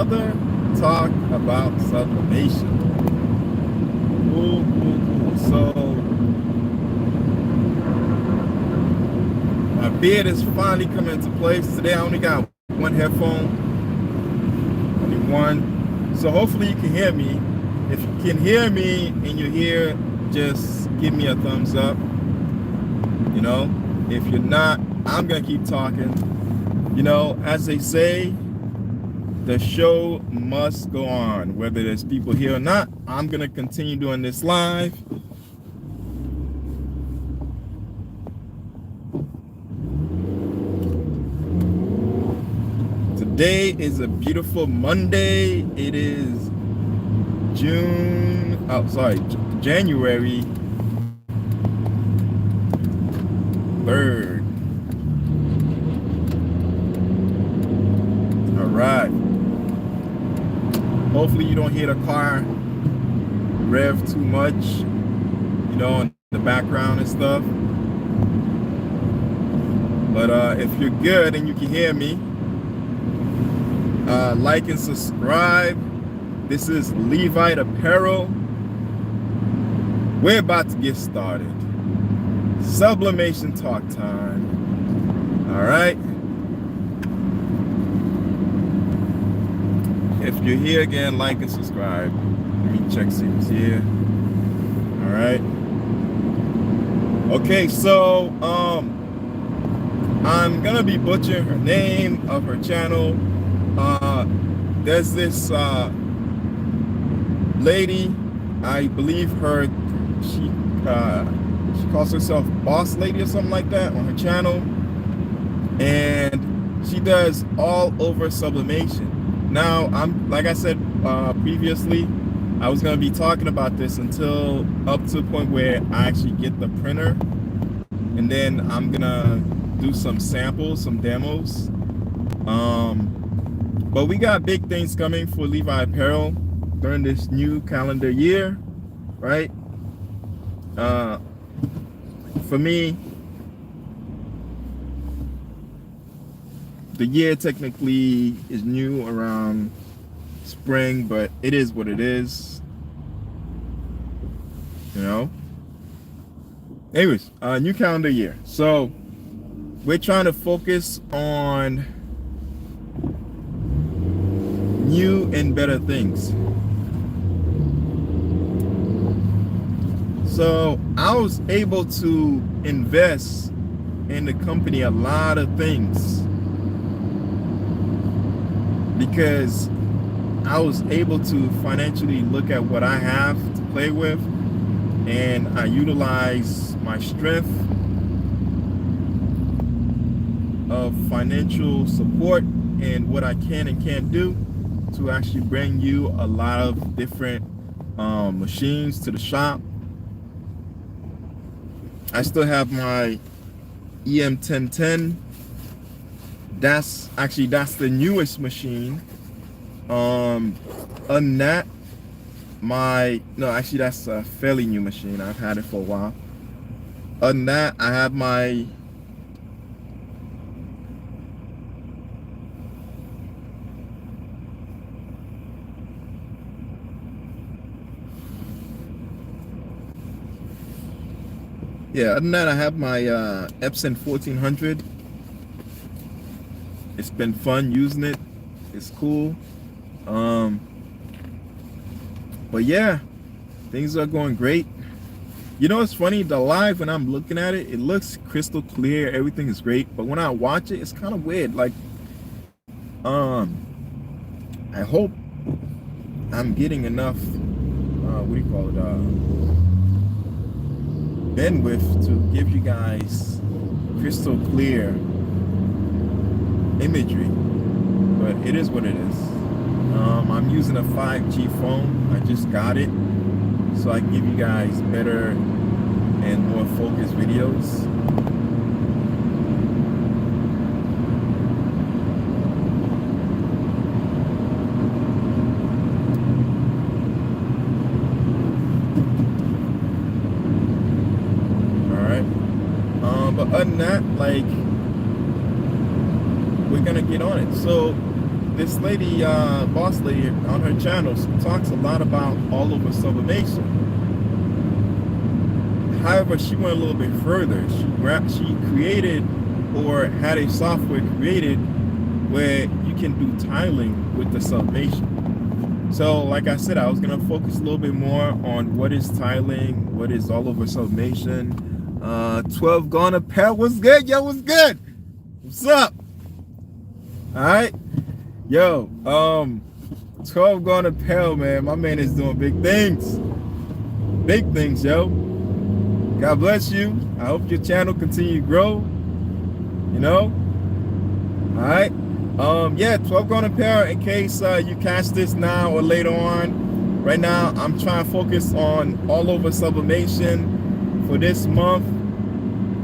another talk about sublimation. Cool, cool, cool. So my beard is finally coming into place. Today I only got one headphone, only one. So hopefully you can hear me. If you can hear me and you're here, just give me a thumbs up. You know, if you're not, I'm gonna keep talking. You know, as they say, the show must go on. Whether there's people here or not, I'm gonna continue doing this live. Today is a beautiful Monday. It is January 3rd. All right. Hopefully you don't hear the car rev too much, you know, in the background and stuff. But if you're good and you can hear me, like and subscribe. This is Levite Apparel. We're about to get started. Sublimation talk time. All right. If you're here again, like and subscribe. Let me check see who's here. All right. Okay, so I'm gonna be butchering her name of her channel. There's this lady, I believe she calls herself Boss Lady or something like that on her channel, and she does all over sublimation. Now, like I said previously, I was going to be talking about this until up to the point where I actually get the printer, and then I'm gonna do some samples, some demos. But we got big things coming for Levi Apparel during this new calendar year, right? For me, the year technically is new around spring, but it is what it is, you know? Anyways, new calendar year. So we're trying to focus on new and better things. So I was able to invest in the company a lot of things because I was able to financially look at what I have to play with, and I utilize my strength of financial support and what I can and can't do to actually bring you a lot of different machines to the shop. I still have my EM1010. That's the newest machine. Other than that, that's a fairly new machine. I've had it for a while. Other than that, I have my other than that, I have my Epson 1400. It's been fun using it. It's cool. But yeah, things are going great. You know, it's funny, the live, when I'm looking at it, it looks crystal clear. Everything is great. But when I watch it, it's kind of weird. Like, I hope I'm getting enough, bandwidth to give you guys crystal clear imagery, but it is what it is. I'm using a 5G phone. I just got it so I can give you guys better and more focused videos. But other than that, like, we're gonna get on it. So this lady, boss lady on her channel, she talks a lot about all over sublimation. However, she went a little bit further. She created or had a software created where you can do tiling with the sublimation. So like I said, I was gonna focus a little bit more on what is tiling, what is all over sublimation. 12 gone a pair. What's good? Yo, what's good? What's up? All right. Yo, 12 gone a pair, man. My man is doing big things. Big things, yo. God bless you. I hope your channel continue to grow. You know? All right. Yeah, 12 gone a pair in case you catch this now or later on. Right now, I'm trying to focus on all over sublimation for this month,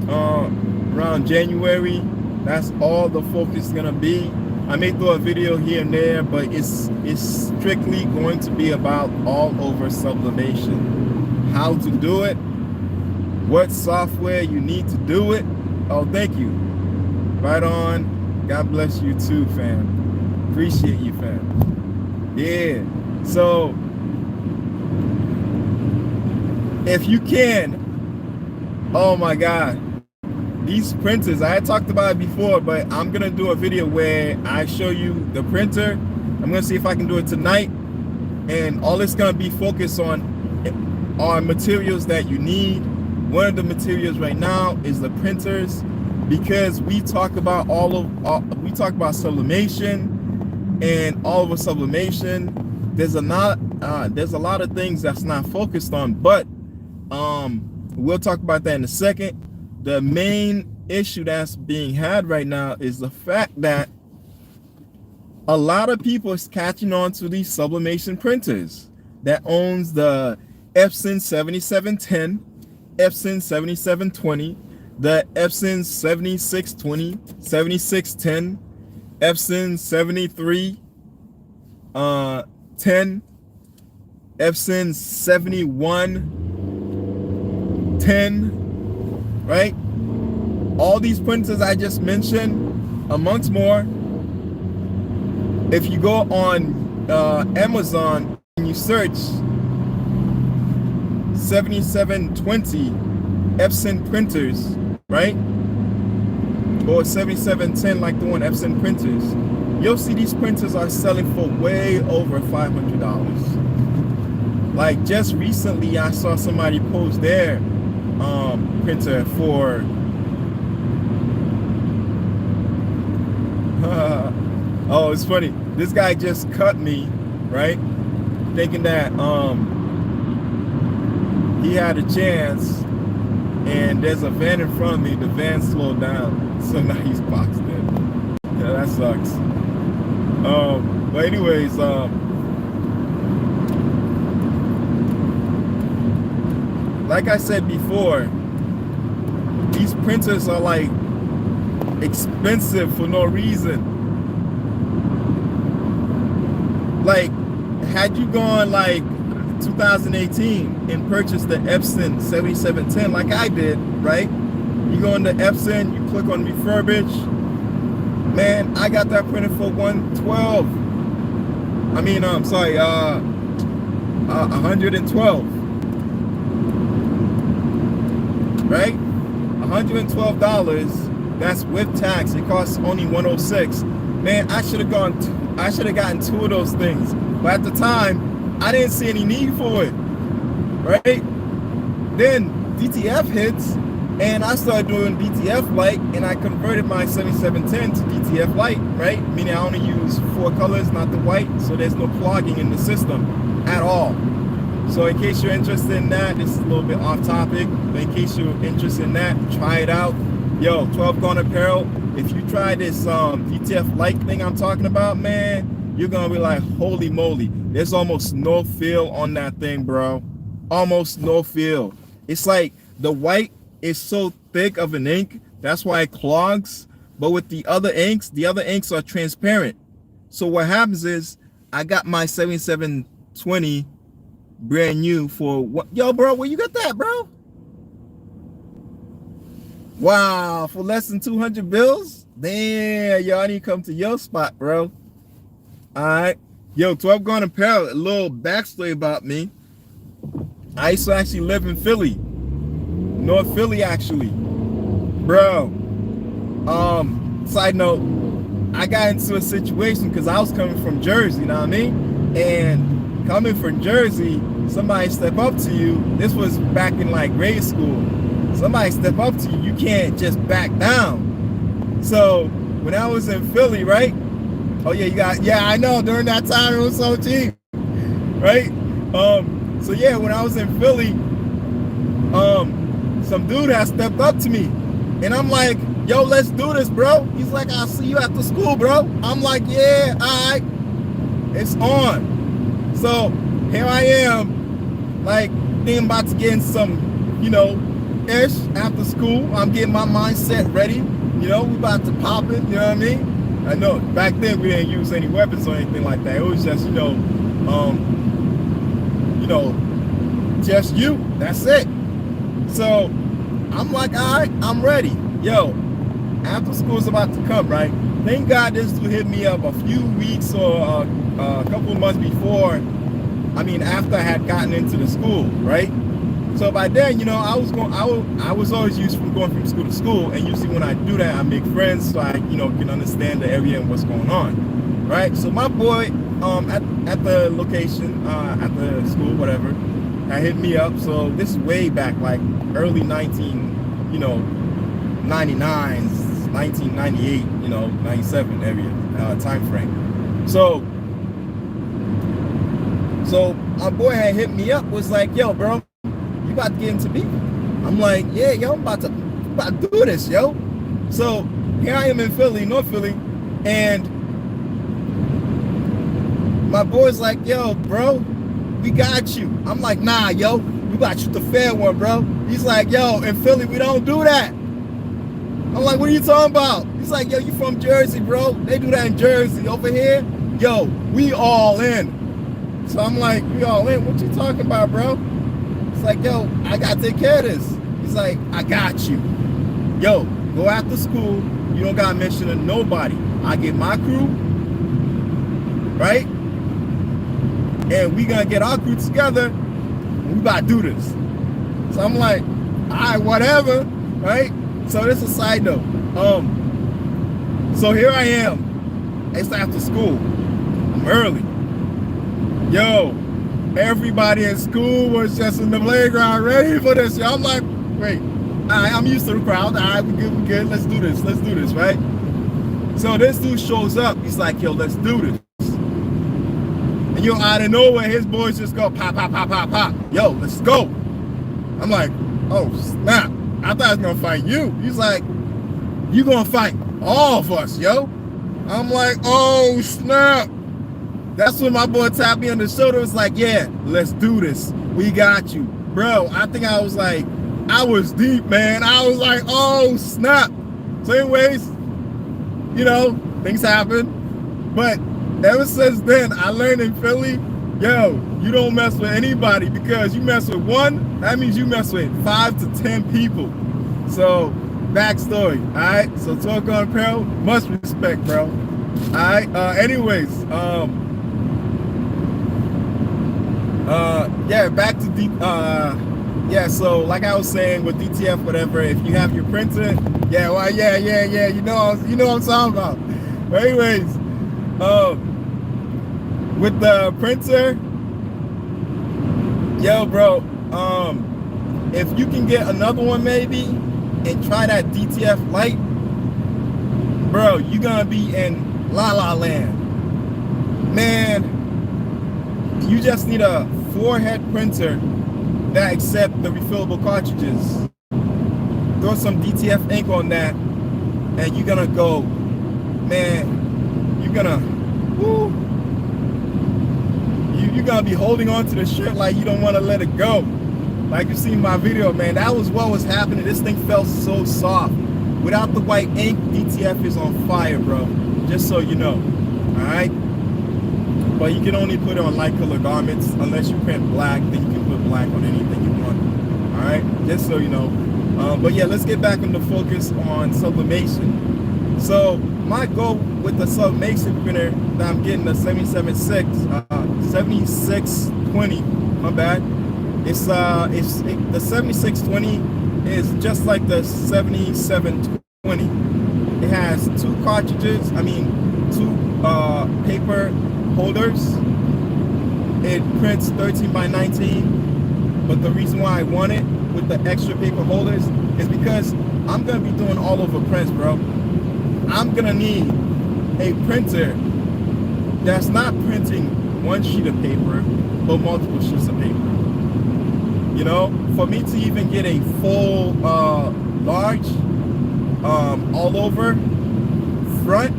around January. That's all the focus is gonna be. I may throw a video here and there, but it's strictly going to be about all over sublimation. How to do it, what software you need to do it. Oh, thank you. Right on. God bless you too, fam. Appreciate you, fam. Yeah. So, if you can, oh my God, these printers, I had talked about it before, but I'm gonna do a video where I show you the printer. I'm gonna see if I can do it tonight, and all it's gonna be focused on are materials that you need. One of the materials right now is the printers, because we talk about we talk about sublimation, and all over sublimation, there's a lot of things that's not focused on, but we'll talk about that in a second. The main issue that's being had right now is the fact that a lot of people is catching on to these sublimation printers that owns the Epson 7710, Epson 7720, the Epson 7620, 7610, Epson 7310, Epson 7110, right? All these printers I just mentioned, amongst more. If you go on Amazon and you search 7720 Epson printers, right? Or 7710, like the one Epson printers, you'll see these printers are selling for way over $500. Like just recently, I saw somebody post their printer for oh, it's funny. This guy just cut me, right? Thinking that he had a chance, and there's a van in front of me. The van slowed down, so now he's boxed in. Yeah, that sucks. But anyways, like I said before, these printers are like expensive for no reason. Like, had you gone like 2018 and purchased the Epson 7710 like I did, right? You go into Epson, you click on refurbish. Man, I got that printed for $112. I mean, I'm sorry, $112. Right? $112. That's with tax. It costs only $106. Man, I should have gotten two of those things. But at the time, I didn't see any need for it. Right? Then DTF hits, and I started doing DTF light, and I converted my 7710 to DTF light, right? Meaning I only use 4 colors, not the white, so there's no clogging in the system at all. So in case you're interested in that, this is a little bit off topic, but in case you're interested in that, try it out. Yo, 12 Gone Apparel, if you try this DTF light thing I'm talking about, man, you're gonna be like, holy moly, there's almost no feel on that thing, bro. Almost no feel. It's like the white is so thick of an ink, that's why it clogs. But with the other inks are transparent. So what happens is, I got my 7720 brand new for what? Yo, bro, where you got that, bro? Wow, for less than 200 bills? Damn, yo, I need to come to your spot, bro. All right. Yo, 12 Gun Apparel, a little backstory about me. I used to actually live in Philly. North Philly, actually. Bro, side note, I got into a situation because I was coming from Jersey, you know what I mean? And coming from Jersey, somebody step up to you. This was back in like grade school. Somebody step up to you, you can't just back down. So when I was in Philly, right? Oh yeah, I know, during that time it was so cheap, right? So yeah, when I was in Philly, some dude has stepped up to me, and I'm like, yo, let's do this, bro. He's like, I'll see you after school, bro. I'm like, yeah, all right, it's on. So here I am, like, thinking about to get in some, you know, ish after school. I'm getting my mindset ready. You know, we about to pop it, you know what I mean? I know back then we didn't use any weapons or anything like that. It was just, you know, just you. That's it. So I'm like, all right, I'm ready. Yo, after school's about to come, right? Thank God this dude hit me up a few weeks or a couple of months before. I mean, after I had gotten into the school, right? So by then, you know, I was always used from going from school to school, and usually when I do that, I make friends so I, you know, can understand the area and what's going on, right? So my boy, at the location, at the school, whatever, had hit me up. So this is way back, like early 1998, you know, 97 area time frame. So my boy had hit me up, was like, yo, bro, you about to get into beef? I'm like, yeah, yo, I'm about to do this, yo. So here I am in Philly, North Philly, and my boy's like, yo, bro, we got you. I'm like, nah, yo, we got you the fair one, bro. He's like, yo, in Philly, we don't do that. I'm like, what are you talking about? He's like, yo, you from Jersey, bro. They do that in Jersey. Over here, yo, we all in. So I'm like, we all in? What you talking about, bro? It's like, yo, I gotta take care of this. He's like, I got you. Yo, go after school. You don't gotta mention to nobody. I get my crew, right? And we gonna get our crew together, and we about to do this. So I'm like, all right, whatever, right? So this is a side note. So here I am. It's after school. I'm early. Yo, everybody in school was just in the playground ready for this. Yo, I'm like, wait, all right, I'm used to the crowd. All right, we good. Let's do this, right? So this dude shows up. He's like, yo, let's do this. And yo, out of nowhere, his boys just go pop, pop, pop, pop, pop. Yo, let's go. I'm like, oh, snap. I thought I was gonna fight you. He's like, you gonna fight all of us, yo. I'm like, oh, snap. That's when my boy tapped me on the shoulder. It was like, yeah, let's do this. We got you. Bro, I think I was like, I was deep, man. I was like, oh, snap. So anyways, you know, things happen. But ever since then, I learned in Philly, yo, you don't mess with anybody, because you mess with one, that means you mess with 5 to 10 people. So, backstory, all right? So, Talk on Apparel, much respect, bro. All right? Anyways, yeah, back to yeah, so like I was saying with DTF, whatever, if you have your printer, yeah, well, yeah, you know what I'm talking about. But anyways, with the printer, yo, bro, if you can get another one maybe and try that DTF Lite, bro, you're gonna be in La La Land. Man, you just need a 4-head printer that accept the refillable cartridges. Throw some DTF ink on that, and you're gonna go, man, you're gonna, woo, you're gonna be holding on to the shit like you don't want to let it go. Like you see in my video, man, that was what was happening. This thing felt so soft. Without the white ink, DTF is on fire, bro. Just so you know, all right? But you can only put it on light color garments. Unless you print black, then you can put black on anything you want, all right? Just so you know. But yeah, let's get back on the focus on sublimation. So my goal with the Sublimation printer that I'm getting, the 7620, my bad. The 7620 is just like the 7720. It has two cartridges, two paper holders. It prints 13 by 19, but the reason why I want it with the extra paper holders is because I'm gonna be doing all over prints, bro. I'm gonna need a printer that's not printing one sheet of paper, but multiple sheets of paper. You know, for me to even get a full large all over front,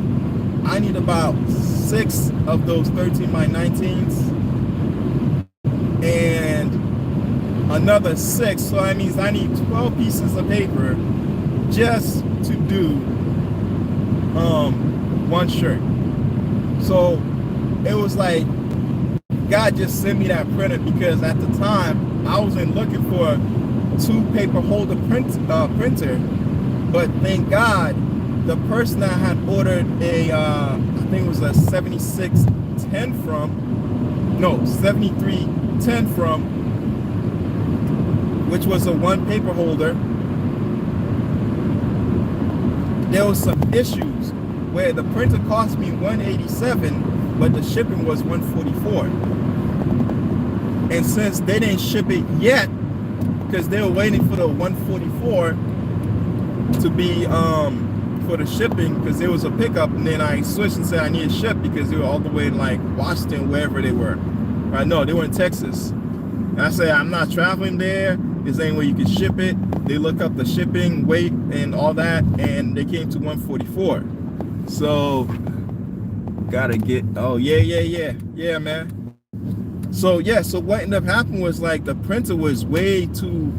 I need about 6 of those 13 by 19s and another 6. So that means I need 12 pieces of paper just to do one shirt. So it was like God just sent me that printer because at the time I wasn't looking for 2 paper holder printer, but thank God the person that had ordered a I think it was a 7310 from, which was a 1 paper holder. There was some issues where the printer cost me $187, but the shipping was $144. And since they didn't ship it yet, because they were waiting for the $144 to be for the shipping, because there was a pickup, and then I switched and said I need to ship because they were all the way in like Washington, wherever they were. Right? No, they were in Texas. And I said I'm not traveling there. Is there any way you can ship it? They look up the shipping weight and all that, and they came to $144. So gotta get, oh yeah, man. So yeah, so what ended up happening was like the printer was way too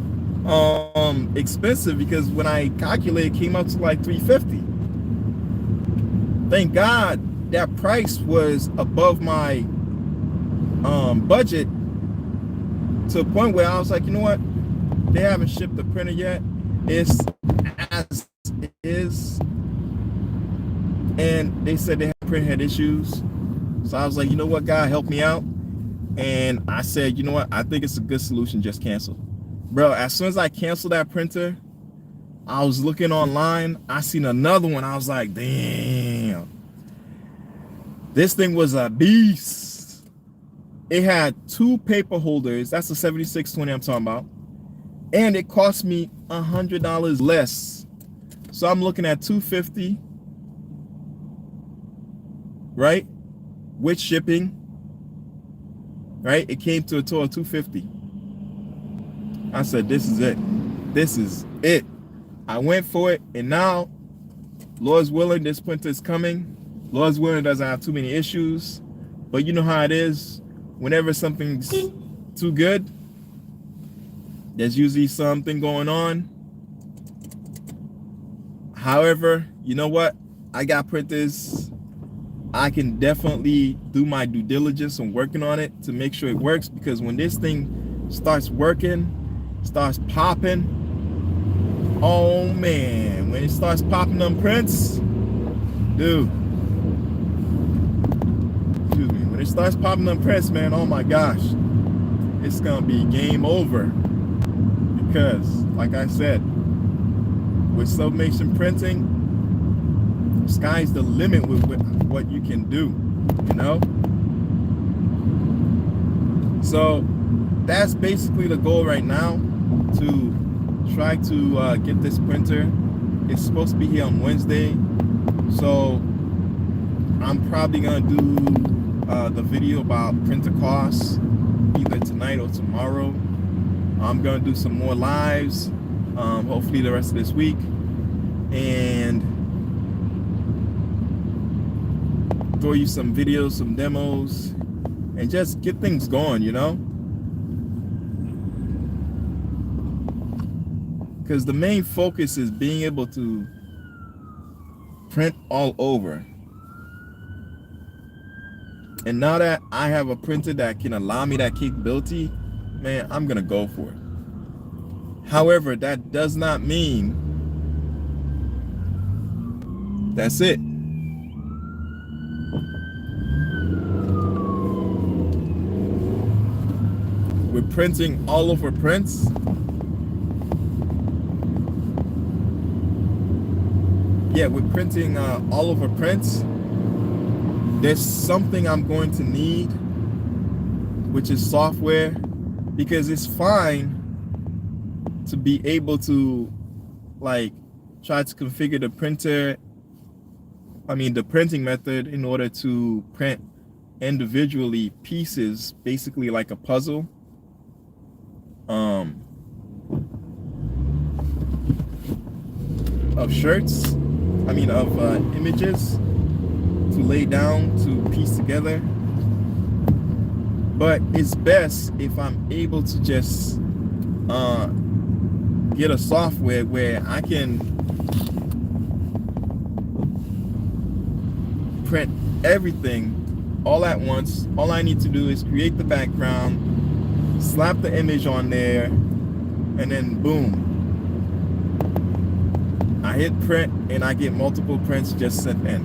expensive because when I calculated, it came up to like $350. Thank God that price was above my budget to a point where I was like, you know what? They haven't shipped the printer yet. It's as is. And they said they had print head issues. So I was like, you know what, God, help me out. And I said, you know what, I think it's a good solution, just cancel. Bro, as soon as I canceled that printer, I was looking online. I seen another one. I was like, damn. This thing was a beast. It had 2 paper holders. That's the 7620 I'm talking about. And it cost me $100 less. So I'm looking at $250, right? With shipping, right? It came to a total of $250. I said, this is it. This is it. I went for it, and now, Lord's willing, this printer is coming. Lord's willing, it doesn't have too many issues. But you know how it is. Whenever something's too good, there's usually something going on. However, you know what? I got printers. I can definitely do my due diligence on working on it to make sure it works, because when this thing starts working, starts popping, oh man, when it starts popping them prints, dude, excuse me, when it starts popping them prints, man, oh my gosh, it's gonna be game over. Because, like I said, with sublimation printing, sky's the limit with what you can do, you know? So that's basically the goal right now, to try to get this printer. It's supposed to be here on Wednesday, so I'm probably gonna do the video about printer costs either tonight or tomorrow. I'm gonna do some more lives, hopefully the rest of this week, and throw you some videos, some demos, and just get things going, you know? Because the main focus is being able to print all over. And now that I have a printer that can allow me that capability, man, I'm gonna go for it. However, that does not mean That's it. We're printing all over prints. Yeah, we're printing all over prints. There's something I'm going to need, which is software, because it's fine to be able to like try to configure the the printing method in order to print individually pieces, basically like a puzzle. Of shirts, of images to lay down, to piece together. But it's best if I'm able to just get a software where I can print everything all at once. All I need to do is create the background, slap the image on there, and then boom, I hit print and I get multiple prints just sent in.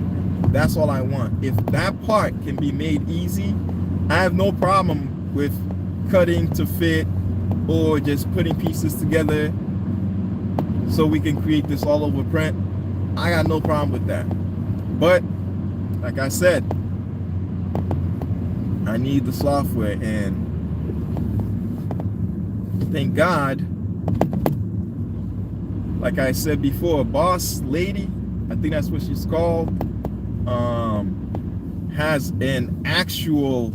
That's all I want. If that part can be made easy, I have no problem with cutting to fit or just putting pieces together so we can create this all over print. I got no problem with that. But like I said, I need the software, and thank God, like I said before, Boss Lady, I think that's what she's called, has an actual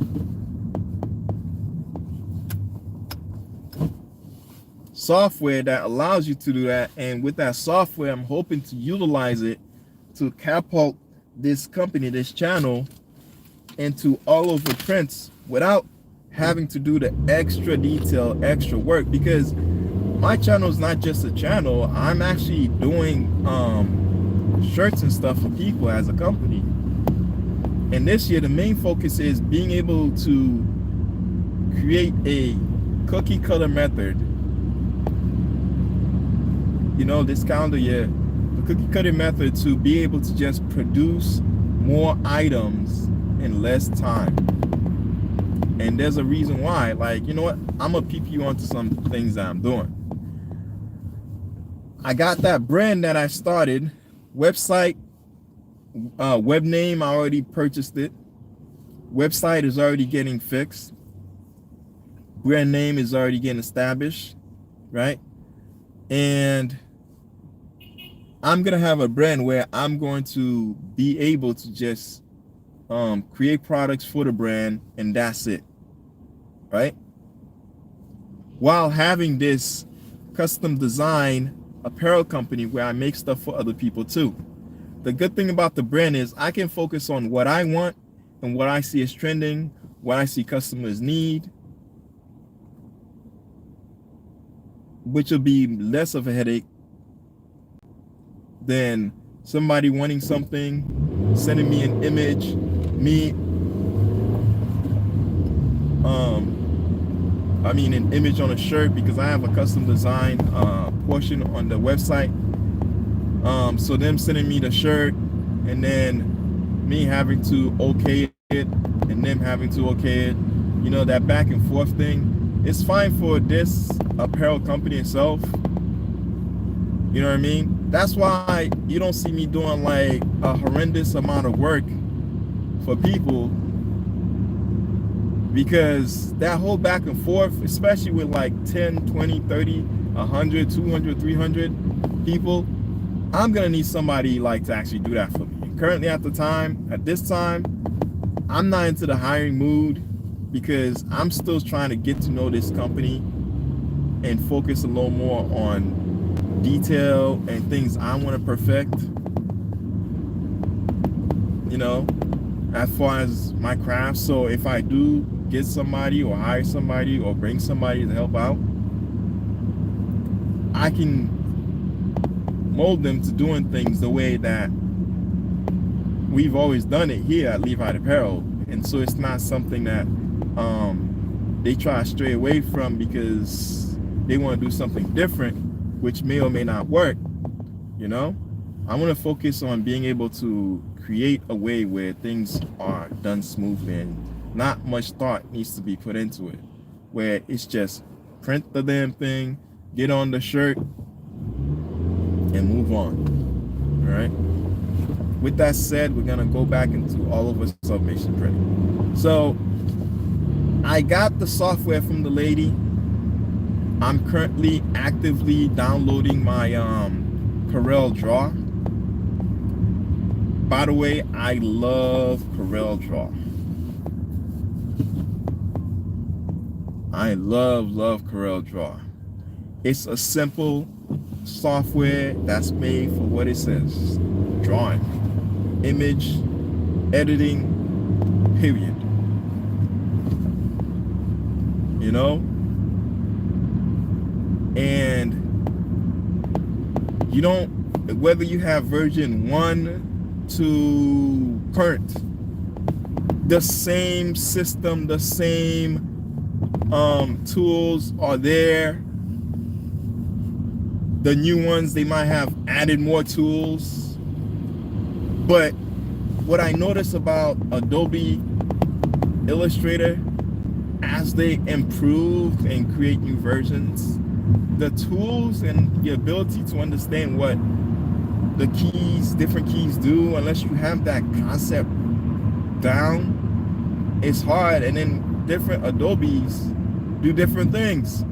software that allows you to do that. And with that software, I'm hoping to utilize it to catapult this company, this channel, into all over prints without having to do the extra detail, extra work, because my channel is not just a channel. I'm actually doing shirts and stuff for people as a company. And this year, the main focus is being able to create a cookie cutter method. This calendar year, the cookie cutter method to be able to just produce more items in less time. And there's a reason why. Like, you know what? I'm going to peep you onto some things that I'm doing. I got that brand that I started, website, web name, I already purchased it. Website is already getting fixed. Brand name is already getting established, right? And I'm going to have a brand where I'm going to be able to just create products for the brand, and that's it, right? While having this custom design apparel company where I make stuff for other people too. The good thing about the brand is I can focus on what I want and what I see is trending, what I see customers need, which will be less of a headache than somebody wanting something, sending me an image, an image on a shirt, because I have a custom design portion on the website. So them sending me the shirt and then me having to okay it and them having to okay it, that back and forth thing. It's fine for this apparel company itself. You know what I mean? That's why you don't see me doing like a horrendous amount of work for people, because that whole back and forth, especially with like 10, 20, 30, 100, 200, 300 people, I'm going to need somebody like to actually do that for me. And currently at this time, I'm not into the hiring mood, because I'm still trying to get to know this company and focus a little more on detail and things I want to perfect, as far as my craft. So if I do get somebody or hire somebody or bring somebody to help out, I can mold them to doing things the way that we've always done it here at Levi Apparel. And so it's not something that they try to stray away from because they want to do something different, which may or may not work, I want to focus on being able to create a way where things are done smoothly and not much thought needs to be put into it. Where it's just print the damn thing, get on the shirt, and move on. All right. With that said, we're gonna go back into all over sublimation printing. So I got the software from the lady. I'm currently actively downloading my Corel Draw. By the way, I love Corel Draw. I love Corel Draw. It's a simple software that's made for what it says. Drawing, image, editing, period. You know? And you don't, whether you have version 1 to current, the same system, the same tools are there. The new ones, they might have added more tools. But what I notice about Adobe Illustrator, as they improve and create new versions, the tools and the ability to understand what the keys, different keys do, unless you have that concept down, it's hard. And then different Adobes do different things.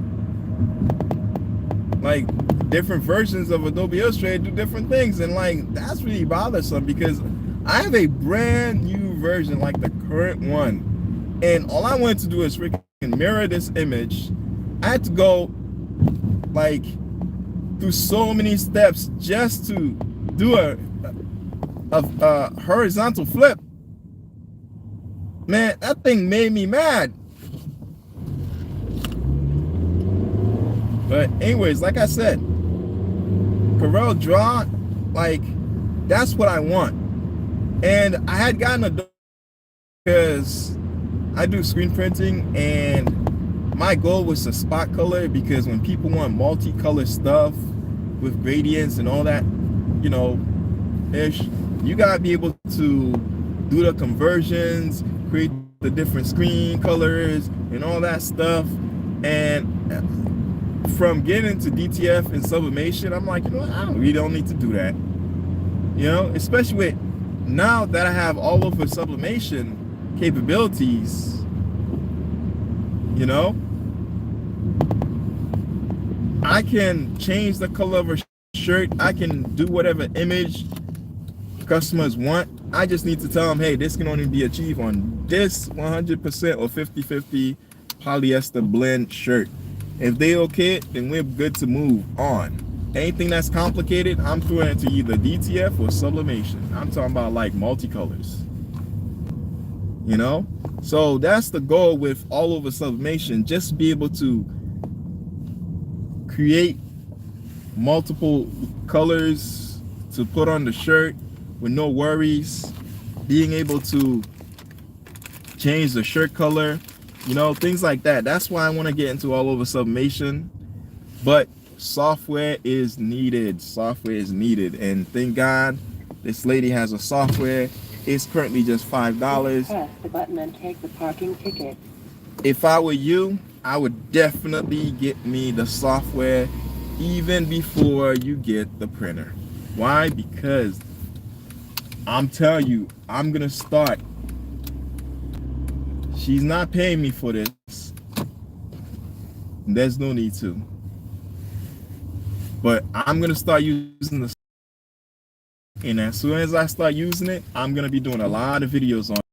Like different versions of Adobe Illustrator do different things, and like that's really bothersome because I have a brand new version, like the current one, and all I wanted to do is freaking mirror this image. I had to go like through so many steps just to do a horizontal flip. Man, that thing made me mad. But anyways, like I said, Corel Draw, like that's what I want. And I had gotten a, because I do screen printing, and my goal was to spot color, because when people want multicolor stuff with gradients and all that, you know, ish, you gotta be able to do the conversions, create the different screen colors and all that stuff. And from getting into DTF and sublimation, I'm like, you know, I really don't need to do that. You know, especially with now that I have all over sublimation capabilities, you know, I can change the color of a shirt. I can do whatever image customers want. I just need to tell them, hey, this can only be achieved on this 100% or 50-50 polyester blend shirt. If they okay it, then we're good to move on. Anything that's complicated, I'm throwing it to either DTF or sublimation. I'm talking about like multicolors. You know? So that's the goal with all over sublimation. Just be able to create multiple colors to put on the shirt with no worries. Being able to change the shirt color, you know, things like that. That's why I want to get into all over sublimation. But software is needed. Software is needed. And thank God this lady has a software. It's currently just $5. Press the button and take the parking ticket. If I were you, I would definitely get me the software even before you get the printer. Why? Because I'm telling you, I'm gonna start. She's not paying me for this. There's no need to. But I'm gonna start using the, and as soon as I start using it, I'm gonna be doing a lot of videos on it.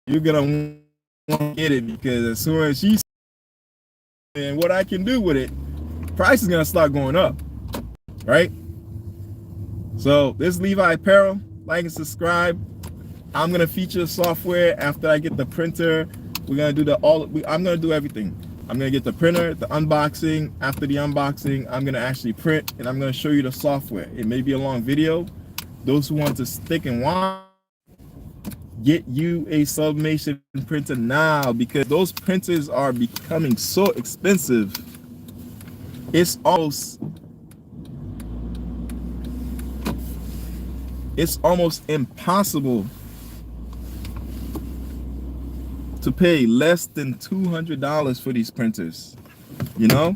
You're gonna want to get it, because as soon as she's and what I can do with it, price is gonna start going up, right? So this is Levi Apparel. Like and subscribe. I'm gonna feature software after I get the printer. We're gonna do I'm gonna do everything. I'm gonna get the printer, the unboxing. After the unboxing, I'm gonna actually print, and I'm gonna show you the software. It may be a long video. Those who want to stick and watch, get you a sublimation printer now, because those printers are becoming so expensive. It's almost it's almost impossible to pay less than $200 for these printers. You know,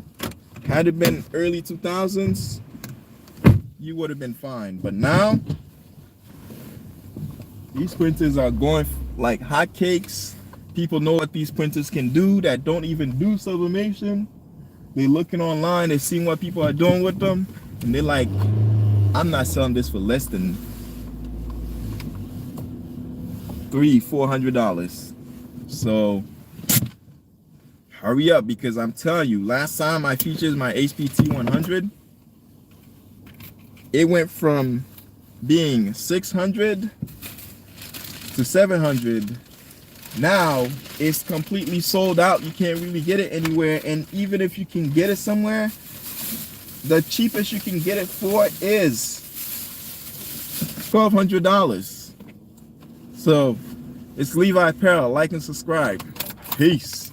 had it been early 2000s, you would have been fine. But now, these printers are going like hotcakes. People know what these printers can do that don't even do sublimation. They're looking online, they're seeing what people are doing with them, and they're like, I'm not selling this for less than $300-400. So hurry up, because I'm telling you, last time I featured my HPT 100, it went from being 600 to 700. Now it's completely sold out. You can't really get it anywhere, and even if you can get it somewhere, the cheapest you can get it for is $1,200. So it's Levi Apparel. Like and subscribe. Peace.